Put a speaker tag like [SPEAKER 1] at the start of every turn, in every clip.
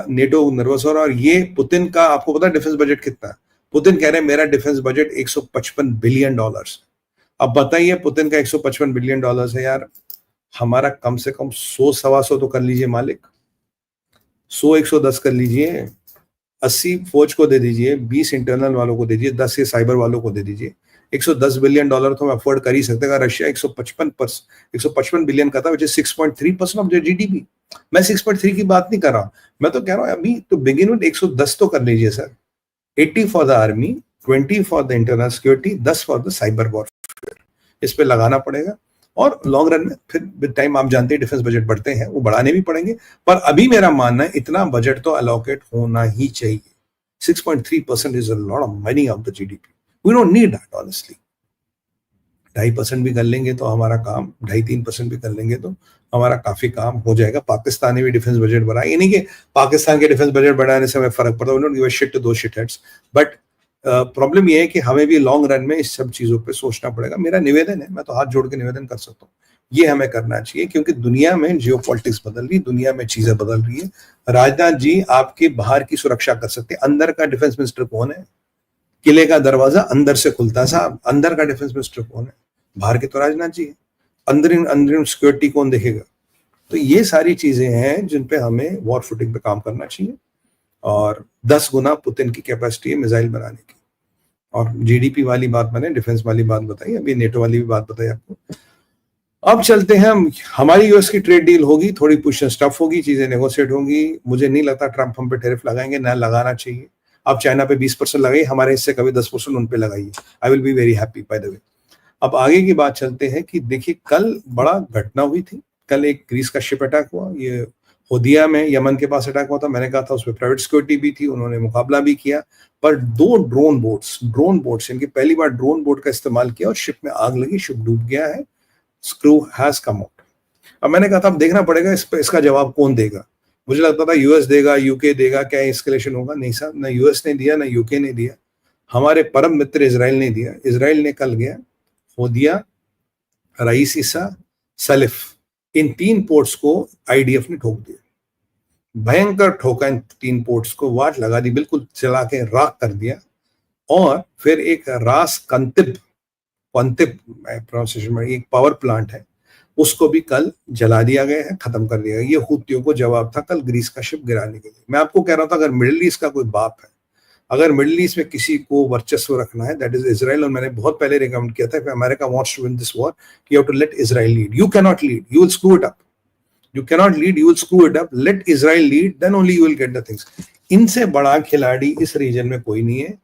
[SPEAKER 1] NATO nervous हो रहा है। और ये पुतिन का, आपको पता है डिफेंस बजट कितना है? पुतिन कह रहे हैं मेरा डिफेंस बजट $155 बिलियन। अब बताइए, पुतिन का $155 बिलियन है यार, हमारा कम से कम 100-125 तो कर लीजिए मालिक, 100-110 कर लीजिए, 80 फौज को दे दीजिए, 20 इंटरनल वालों को दे दीजिए, 10 ये साइबर वालों को दे दीजिए। $110 बिलियन तो हम अफोर्ड कर ही सकते हैं। रशिया 155 बिलियन का था, विच इज 6.3% ऑफ जीडीपी। मैं 6.3 की बात नहीं कर रहा हूं, मैं तो कह रहा हूं अभी तो बिगिन विद 110 तो कर लीजिए sir. 80 for the army, 20 for the internal security, 10 for the cyber warfare. इस पे लगाना पड़ेगा। और लॉन्ग रन में फिर विद टाइम आप जानते हैं डिफेंस बजट बढ़ते हैं, वो बढ़ाने भी पड़ेंगे। पर अभी मेरा मानना है इतना बजट तो अलोकेट होना ही चाहिए। 6.3% is a lot of money of the GDP. We don't need that, honestly. 2.5% भी कर लेंगे तो हमारा काम, 2.5-3% भी कर लेंगे तो हमारा काफी काम हो जाएगा। पाकिस्तान ने भी डिफेंस बजट बढ़ाया, ये नहीं कि पाकिस्तान के डिफेंस बजट बढ़ाने से हमें फर्क पड़ता है, we don't give a shit to those shitheads. But problem ये है कि हमें भी लॉन्ग रन में इस सब चीजों पे सोचना पड़ेगा। मेरा निवेदन है, मैं तो हाथ जोड़ के निवेदन कर सकता हूँ, ये हमें करना चाहिए, क्योंकि दुनिया में जियोपॉलिटिक्स बदल रही, दुनिया में चीजें बदल रही है। राजनाथ जी आपके बाहर की सुरक्षा कर सकते हैं, अंदर का डिफेंस मिनिस्टर कौन है? किले का दरवाजा अंदर से खुलता है साहब, अंदर का डिफेंस मिनिस्टर कौन है? बाहर के तो राजनाथ जी है। अंदर सिक्योरिटी कौन देखेगा? तो ये सारी चीजें हैं जिन पे हमें वॉर फुटिंग पे काम करना चाहिए। और 10 गुना पुतिन की कैपेसिटी है मिसाइल बनाने की। और जीडीपी वाली बात मैंने, डिफेंस वाली बात बताई, अभी नेटो वाली भी बात बताई आपको। अब चलते हैं हम, हमारी यूएस की ट्रेड डील होगी, थोड़ी पुश एंड स्टफ होगी, चीजें नेगोशिएट होंगी। मुझे नहीं लगता ट्रंप हम पे टैरिफ लगाएंगे, ना लगाना चाहिए। आप चाइना पे 20% लगाइए, हमारे हिस्से कभी 10% उन पे लगाइए। I will be very happy by the way. अब आगे की बात चलते हैं कि देखिए कल बड़ा घटना हुई थी। कल एक ग्रीस का शिप अटैक हुआ, ये होदिया में यमन के पास अटैक हुआ था। मैंने कहा था उसमें प्राइवेट सिक्योरिटी भी थी, उन्होंने मुकाबला भी किया। पर 2 ड्रोन बोट्स इनकी पहली बार ड्रोन बोट का इस्तेमाल किया और शिप में आग लगी, शिप डूब गया है। Screw has come out. अब मैंने कहा था अब देखना पड़ेगा इसका जवाब कौन देगा। मुझे लगता था यूएस देगा, यूके देगा, क्या एस्केलेशन होगा। नहीं साहब, ना यूएस ने दिया, ना यूके ने दिया, हमारे परम मित्र इजराइल ने दिया। इजराइल ने कल गया होदिया, रईस ईसा, सलिफ, इन 3 पोर्ट्स को आईडीएफ ने ठोक दिया। भयंकर ठोका इन 3 पोर्ट्स को, वाट लगा दी, बिल्कुल चला के राख कर दिया। और फिर एक रास कंतिब प्रोनाउंसिएशन में एक पावर प्लांट है, उसको भी कल जला दिया गया है, खत्म कर दिया गया। ये हूतियों को जवाब था कल ग्रीस का शिप गिराने के लिए। मैं आपको कह रहा था अगर मिडिल ईस्ट का कोई बाप है, अगर मिडिल ईस्ट में किसी को वर्चस्व रखना है, दैट इज इजराइल। और मैंने बहुत पहले रिकमेंड किया था, America wants to win this war, you have to let Israel lead. You can not lead, you will screw it up. You cannot lead, you will screw it up. Let Israel lead, then only you will get the things. इनसे बड़ा खिलाड़ी इस reason में कोई नहीं है।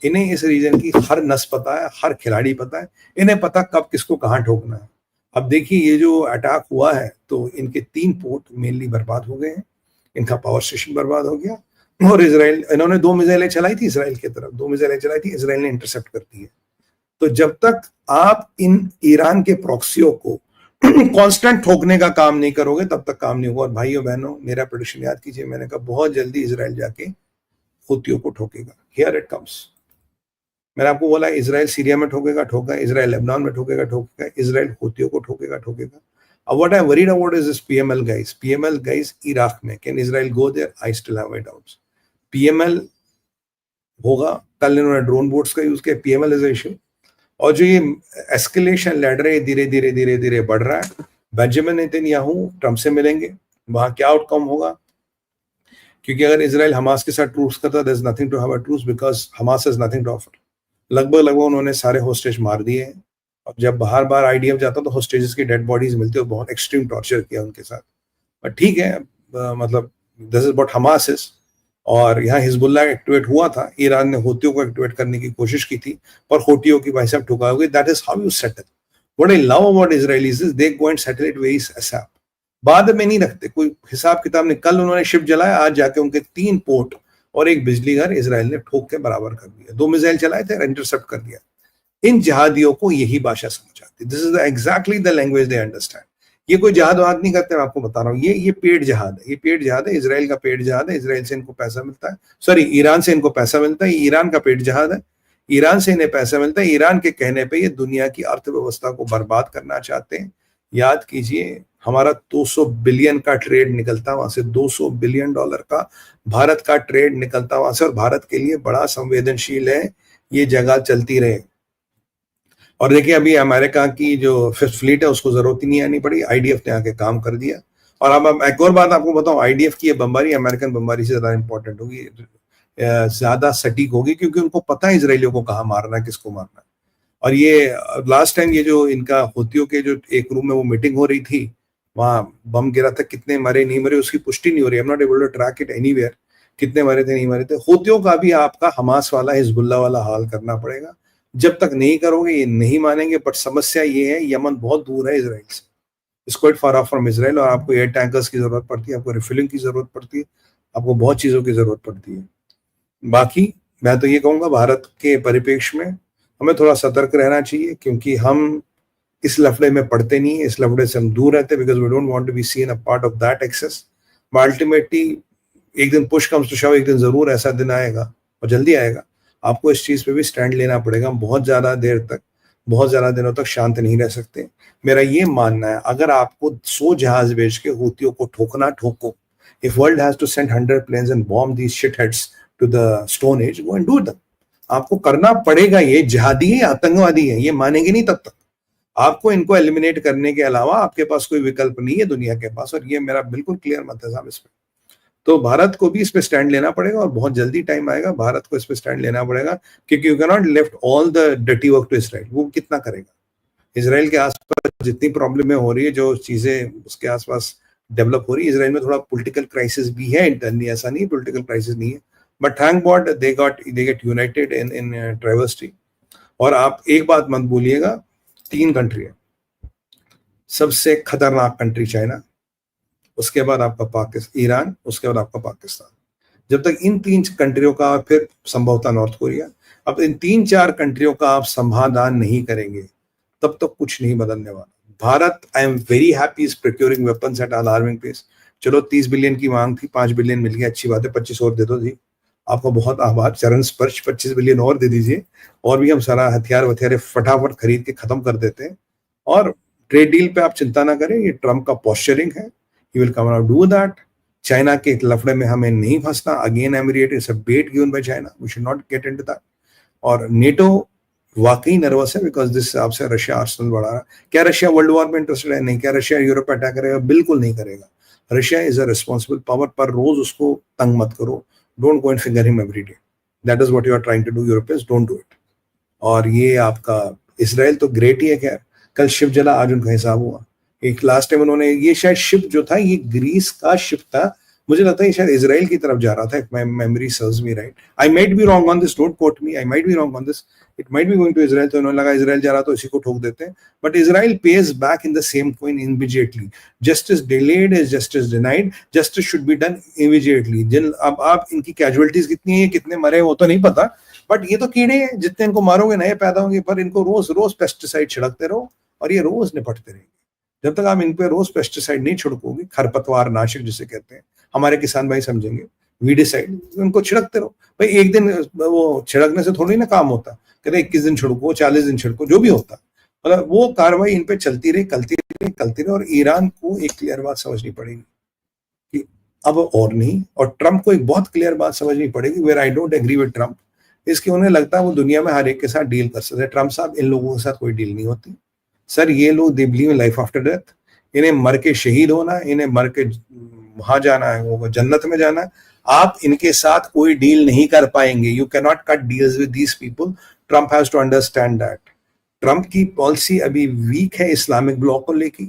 [SPEAKER 1] इन्हें इस रीजन की हर नस पता है, हर खिलाड़ी पता है, इन्हें पता कब किसको कहां ठोकना है। अब देखिए ये जो अटैक हुआ है तो इनके 3 पोर्ट मेनली बर्बाद हो गए हैं, इनका पावर स्टेशन बर्बाद हो गया। और इजराइल, इन्होंने 2 मिसाइलें चलाई थी इसराइल की तरफ, 2 मिसाइलें चलाई थी, इसराइल ने इंटरसेप्ट कर दी है। तो जब तक आप इन ईरान के प्रॉक्सियों को कांस्टेंट ठोकने का काम नहीं करोगे तब तक काम नहीं होगा। और भाइयों बहनों, मेरा प्रेडिक्शन याद कीजिए, मैंने कहा बहुत जल्दी इजराइल जाके हूतियों को ठोकेगा। Here it comes. मैंने आपको बोला इजराइल सीरिया में ठोकेगा, इजराइल लेबनान में ठोकेगा, इजराइल हूतियों को ठोकेगा। अब what I am worried about is this PML guys Iraq में। Can Israel go there? I still have my doubts. PML होगा, कल इन्होंने ड्रोन बोट्स का यूज किया, पीएमएल इज इशू। और जो ये एस्केलेशन लैडर है धीरे धीरे बढ़ रहा है। बेंजामिन नेतन्याहू ट्रंप से मिलेंगे, वहां क्या आउटकम होगा? क्योंकि अगर इजराइल हमास के साथ ट्रूस करता, there is nothing to have a truce because Hamas has nothing to offer. लगभग उन्होंने सारे होस्टेज मार दिए हैं। और जब बार आईडीएफ जाता तो होस्टेजेस की डेड बॉडीज मिलती है, बहुत एक्सट्रीम टॉर्चर किया उनके साथ। पर ठीक है, मतलब this is what Hamas is. और यहाँ हिजबुल्ला एक्टिवेट हुआ था, ईरान ने हूतियों को एक्टिवेट करने की कोशिश की थी, पर हूतियों की भाई साहब ठुका हुई। That is how you settle. What I love about Israelis is they go and settle it very ASAP. बाद में नहीं रखते कोई हिसाब किताब नहीं। कल उन्होंने शिप जलाया, आज जाके उनके 3 पोर्ट और एक बिजली घर इजराइल ने ठोक के बराबर कर दिया। 2 मिसाइल चलाए थे, इंटरसेप्ट कर दिया। इन जहादियों को यही भाषा समझ आती है। This is exactly the language they understand. ये कोई जहाद वहाद नहीं करते, मैं आपको बता रहा हूँ। ये पेड जहाद है, ये पेड जहाद है, इजराइल का पेड जहाद है। इजराइल से इनको पैसा मिलता है, सॉरी ईरान से इनको पैसा मिलता है। ईरान का पेड जहाद है, ईरान से इन्हें पैसा मिलता है। ईरान के कहने पे ये दुनिया की अर्थव्यवस्था को बर्बाद करना चाहते हैं। याद कीजिए हमारा 200 बिलियन का ट्रेड निकलता वहां से, 200 बिलियन डॉलर का भारत का ट्रेड निकलता वहां से, और भारत के लिए बड़ा संवेदनशील है ये जगह चलती रहे। और देखिए अभी अमेरिका की जो फिफ्थ फ्लीट है उसको जरूरत ही नहीं आनी पड़ी, आईडीएफ ने आके काम कर दिया। और अब एक और बात आपको बताऊं, आईडीएफ की ये बम्बारी अमेरिकन बम्बारी से ज्यादा इंपॉर्टेंट होगी, ज्यादा सटीक होगी, क्योंकि उनको पता है इसराइलियों को कहाँ मारना है, किसको मारना है। और ये लास्ट टाइम ये जो इनका हूथियों के जो एक रूम में वो मीटिंग हो रही थी, वहां बम गिरा था, कितने मरे नहीं मरे उसकी पुष्टि नहीं हो रही, I am not able to track it anywhere, कितने मरे थे नहीं मरे थे। हूथियों का भी आपका हमास वाला हिजबुल्ला वाला हाल करना पड़ेगा, जब तक नहीं करोगे ये नहीं मानेंगे। बट समस्या ये है यमन बहुत दूर है इसराइल से, it's quite far of from Israel, और आपको एयर टैंकर्स की जरूरत पड़ती है, आपको रिफिलिंग की जरूरत पड़ती है, आपको बहुत चीजों की जरूरत पड़ती है। बाकी मैं तो ये कहूंगा भारत के परिप्रेक्ष्य में हमें थोड़ा सतर्क रहना चाहिए, क्योंकि हम इस लफड़े में पड़ते नहीं है, इस लफड़े से हम दूर रहते, because we don't want to be seen a part of that excess. Ultimately एक दिन पुश कम्स टू शव, एक दिन जरूर ऐसा दिन आएगा और जल्दी आएगा, आपको इस चीज पे भी स्टैंड लेना पड़ेगा। बहुत ज्यादा देर तक, बहुत ज्यादा दिनों तक शांत नहीं रह सकते। मेरा ये मानना है अगर आपको 100 जहाज भेज के हूतियों को ठोकना, ठोको। If world has to send 100 planes and bomb these shitheads to the stone age, go and do that. आपको करना पड़ेगा, ये जिहादी है, आतंकवादी है, ये मानेंगे नहीं तब तक। आपको इनको एलिमिनेट करने के अलावा आपके पास कोई विकल्प नहीं है दुनिया के पास, और ये मेरा बिल्कुल क्लियर मत है साहब इसमें। तो भारत को भी इस पे स्टैंड लेना पड़ेगा, और बहुत जल्दी टाइम आएगा भारत को इस पे स्टैंड लेना पड़ेगा, क्योंकि you can not left all the dirty work to Israel. वो कितना करेगा? इसराइल के आसपास जितनी प्रॉब्लमें हो रही है, जो चीजें उसके आसपास डेवलप हो रही है, इसराइल में थोड़ा पॉलिटिकल क्राइसिस भी है इंटरनली, ऐसा नहीं पॉलिटिकल क्राइसिस नहीं है, but thank God they get united in adversity. और आप एक बात मत भूलिएगा, 3 कंट्री है, सबसे खतरनाक कंट्री चाइना, उसके बाद आपका पाकिस्तान, ईरान, उसके बाद आपका पाकिस्तान। जब तक इन 3 कंट्रियों का, फिर संभवतः नॉर्थ कोरिया, अब इन 3-4 कंट्रियों का आप समाधान नहीं करेंगे तब तक कुछ नहीं बदलने वाला। Bharat, I am very happy, is procuring weapons at alarming pace. चलो 30 बिलियन की मांग थी, 5 बिलियन मिल गया, अच्छी बात है, 25 और दे दो जी, आपको बहुत आभार, चरण स्पर्श, 25 बिलियन और दे दीजिए, और भी हम सारा हथियार वथियारे फटाफट खरीद के खत्म कर देते हैं। और ट्रेड डील पे आप चिंता ना करें, ये ट्रम्प का पॉस्चरिंग है, he will come and do that. China के लफड़े में हमें नहीं फंसना, again I am reiterating, it's a bait given by China, we should not get into that. और नेटो वाकई नर्वस है, बिकॉज जिस हिसाब से रशिया आर्सेनल बढ़ा रहा है। क्या रशिया वर्ल्ड वॉर में इंटरेस्टेड है? नहीं। क्या रशिया यूरोप पे अटैक करेगा? बिल्कुल नहीं करेगा। Russia is a responsible power, पर रोज उसको तंग मत करो, don't go and finger him every day, that is what you are trying to do Europeans, don't do it. और ये आपका इसराइल तो ग्रेट ही है, खैर कल शिप जला, आज उनका हिसाब हुआ। एक लास्ट टाइम उन्होंने, ये शायद शिप जो था ये ग्रीस का शिप था, मुझे लगता है ये शायद इसराइल की तरफ जा रहा था, if my memory serves me right. I might be wrong on this, don't quote me, I might be wrong on this, it might be going to Israel. तो उन्होंने लगा इसराइल जा रहा तो इसी को ठोक देते हैं, but Israel pays back in the same coin immediately. Justice delayed is justice denied, justice should be done immediately. जिन अब आप इनकी कैजुअलिटीज कितनी है, कितने मरे वो तो नहीं पता, बट ये तो कीड़े हैं, जितने इनको मारोगे नए पैदा होंगे, पर इनको रोज रोज पेस्टिसाइड छिड़कते रहो और ये रोज निपटते रहेंगे। जब तक आप इन पे रोज पेस्टिसाइड नहीं छिड़कोगे, खरपतवार नाशक जिसे कहते हैं, हमारे किसान भाई समझेंगे, वीडिसाइड, उनको छिड़कते रहो। भाई एक दिन वो छिड़कने से थोड़ी ना काम होता, कहते 21 दिन छिड़को, 40 दिन छिड़को, जो भी होता, मतलब वो कार्रवाई इन पे चलती रही, चलती रही। और ईरान को एक क्लियर बात समझनी पड़ेगी कि अब और नहीं, और ट्रंप को एक बहुत क्लियर बात समझनी पड़ेगी, where I don't agree with Trump, इसके उन्हें लगता है वो दुनिया में हर एक के साथ डील कर सकते हैं। ट्रंप साहब, इन लोगों के साथ कोई डील नहीं होती सर। ये लोग they believe in life after death, इन्हें मर के शहीद होना, इन्हें मर के वहां जाना है, वो जन्नत में जाना है। आप इनके साथ कोई डील नहीं कर पाएंगे, you can not cut deals with these people. Trump has to understand that. Trump की पॉलिसी अभी वीक है इस्लामिक ब्लॉक को लेके,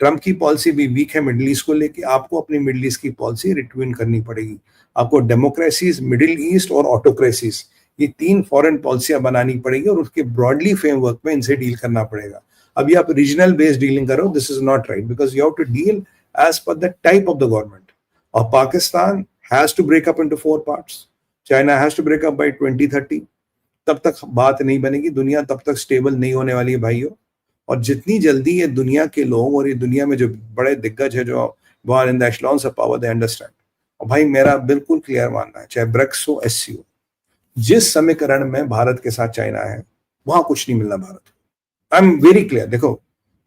[SPEAKER 1] ट्रंप की पॉलिसी भी वीक है मिडिल ईस्ट को लेके। आपको अपनी मिडिल ईस्ट की पॉलिसी रिट्यून करनी पड़ेगी। आपको डेमोक्रेसीज, मिडिल ईस्ट और ऑटोक्रेसीज, ये 3 फॉरेन पॉलिसियां बनानी पड़ेगी, और उसके ब्रॉडली फ्रेमवर्क में इनसे डील करना पड़ेगा। अभी आप रीजनल बेस्ड डीलिंग करो, this is not right, because you have to deal as per the type of the government. और Pakistan has to break up into 4 parts, China has to break up by 2030। तब तक बात नहीं बनेगी, दुनिया तब तक स्टेबल नहीं होने वाली है भाइयों। और जितनी जल्दी ये दुनिया के लोग और ये दुनिया में जो बड़े दिग्गज है, जो one in the echelons of power, they understand. और भाई मेरा बिल्कुल क्लियर मानना है, चाहे ब्रिक्स हो, एससीओ, जिस समीकरण में भारत के साथ चाइना है, वहां कुछ नहीं मिलना भारत को। आई एम वेरी क्लियर। देखो,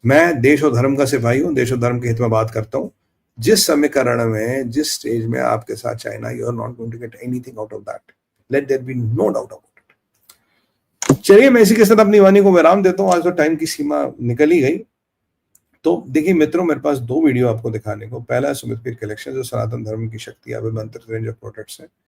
[SPEAKER 1] मैं देश और धर्म का सिपाही हूं, देश और धर्म के हित में बात करता हूं। जिस समीकरण में, जिस स्टेज में आपके साथ China, you are not going to get anything out of that, let there be no doubt about it. चलिए मैं इसी के साथ अपनी वाणी को विराम देता हूं, आज तो टाइम की सीमा निकल ही गई। तो देखिए मित्रों, मेरे पास 2 वीडियो आपको दिखाने को। पहला है सुमित पीर कलेक्शन, जो सनातन धर्म की शक्ति अभिमंत्रित रेंज ऑफ प्रोडक्ट्स है।